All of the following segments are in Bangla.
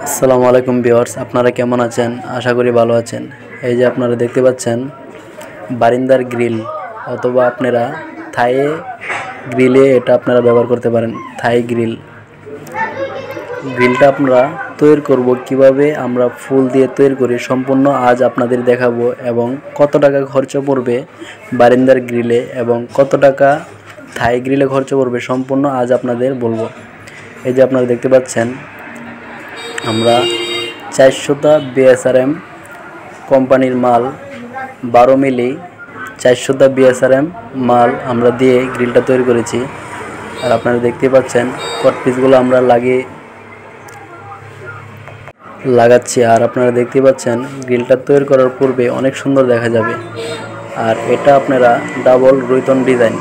আসসালামু আলাইকুম ভিউয়ার্স, আপনারা কেমন আছেন? আশা করি ভালো আছেন। এই যে আপনারা দেখতে পাচ্ছেন বারিন্দার গ্রিল, অথবা আপনারা থাই গ্রিলে এটা আপনারা ব্যবহার করতে পারেন। থাই গ্রিলটা আপনারা তৈরি করব কিভাবে আমরা ফুল দিয়ে তৈরি করি সম্পূর্ণ আজ আপনাদের দেখাবো, এবং কত টাকা খরচ পড়বে বারিন্দার গ্রিলে এবং কত টাকা থাই গ্রিলে খরচ পড়বে সম্পূর্ণ আজ আপনাদের বলবো। এই যে আপনারা দেখতে পাচ্ছেন আমরা 400টা BSRM কোম্পানির মাল 12 মিলি 400টা BSRM মাল আমরা দিয়ে গ্রিলটা তৈরি করেছি। আর আপনারা দেখতে পাচ্ছেন কট পিসগুলো আমরা লাগাচ্ছি। আর আপনারা দেখতে পাচ্ছেন গ্রিলটা তৈরি করার পূর্বে অনেক সুন্দর দেখা যাবে। আর এটা আপনারা ডাবল রুইতন ডিজাইন,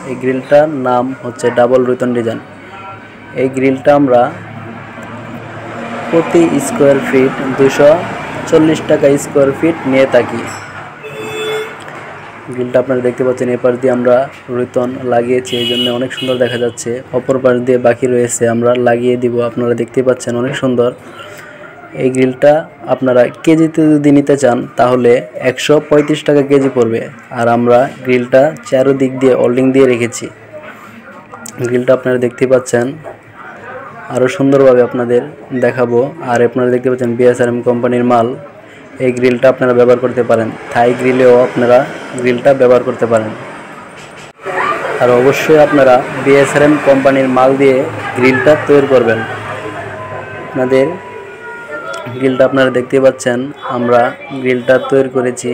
এই গ্রিলটার নাম হচ্ছে ডাবল রুইতন ডিজাইন। এই গ্রিলটা আমরা প্রতি স্কোয়ার ফিট 240 টাকা স্কোয়ার ফিট নিয়ে থাকি। গ্রিলটা আপনারা দেখতে পাচ্ছেন এপাশ দিয়ে আমরা রুইতন লাগিয়েছি, এই জন্য অনেক সুন্দর দেখা যাচ্ছে। অপর পাশ দিয়ে বাকি রয়েছে, আমরা লাগিয়ে দিব। আপনারা দেখতে পাচ্ছেন অনেক সুন্দর। এই গ্রিলটা আপনারা কেজিতে যদি নিতে চান তাহলে 135 টাকা কেজি পড়বে। আর আমরা গ্রিলটা চারোদিক দিয়ে ওল্ডিং দিয়ে রেখেছি। গ্রিলটা আপনারা দেখতে পাচ্ছেন, আরও সুন্দরভাবে আপনাদের দেখাবো। আর আপনারা দেখতে পাচ্ছেন BSRM কোম্পানির মাল। এই গ্রিলটা আপনারা ব্যবহার করতে পারেন, থাই গ্রিলেও আপনারা গ্রিলটা ব্যবহার করতে পারেন। আর অবশ্যই আপনারা BSRM কোম্পানির মাল দিয়ে গ্রিলটা তৈরি করবেন। আপনাদের গ্রিলটা আপনারা দেখতে পাচ্ছেন আমরা গ্রিলটা তৈরি করেছি,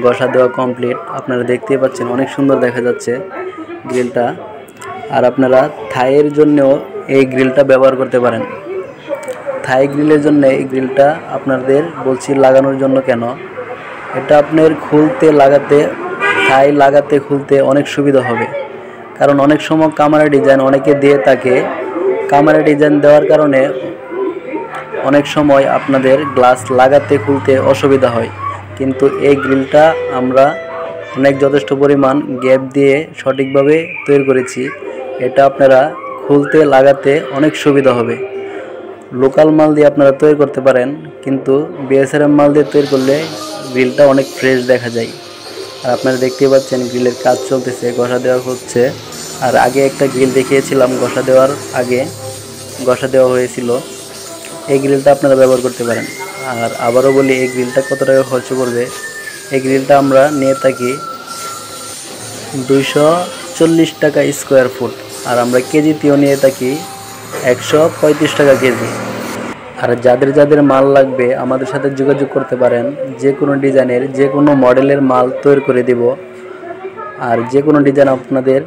ঘষা দেওয়া কমপ্লিট। আপনারা দেখতে পাচ্ছেন অনেক সুন্দর দেখা যাচ্ছে গ্রিলটা। আর আপনারা থাইয়ের জন্যও এই গ্রিলটা ব্যবহার করতে পারেন। থাই গ্রিলের জন্য এই গ্রিলটা আপনাদের বলছি লাগানোর জন্য কেন, এটা আপনার খুলতে লাগাতে, থাই লাগাতে খুলতে অনেক সুবিধা হবে। কারণ অনেক সময় কামারা ডিজাইন অনেকে দিয়ে থাকে, কামারা ডিজাইন দেওয়ার কারণে অনেক সময় আপনাদের গ্লাস লাগাতে খুলতে অসুবিধা হয়। কিন্তু এই গ্রিলটা আমরা অনেক যথেষ্ট পরিমাণ গ্যাপ দিয়ে সঠিকভাবে তৈরি করেছি। এটা আপনারা খুলতে লাগাতে অনেক সুবিধা হবে। লোকাল মাল দিয়ে আপনারা তৈরি করতে পারেন, কিন্তু BSRM মাল দিয়ে তৈরি করলে গ্রিলটা অনেক ফ্রেশ দেখা যায়। আর আপনারা দেখতে পাচ্ছেন গ্রিলের কাজ চলতেছে, ঘষা দেওয়া হচ্ছে। আর আগে একটা গ্রিল দেখিয়েছিলাম, ঘষা দেওয়ার আগে ঘষা দেওয়া হয়েছিল। এই গ্রিলটা আপনারা ব্যবহার করতে পারেন। আর আবারও বলি, এই গ্রিলটা কত টাকা খরচ পড়বে। এই গ্রিলটা আমরা নিয়ে থাকি 240 টাকা স্কোয়ার ফুট। আর আমরা কেজিতেও নিয়ে থাকি 135 টাকা কেজি। আর যাদের মাল লাগবে আমাদের সাথে যোগাযোগ করতে পারেন। যে কোনো ডিজাইনের, যে কোনো মডেলের মাল তৈরি করে দেব। আর যে কোনো ডিজাইন আপনাদের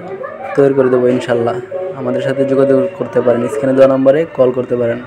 তৈরি করে দেবো ইনশাল্লাহ। আমাদের সাথে যোগাযোগ করতে পারেন, স্ক্রিনে দেওয়া নম্বরে কল করতে পারেন।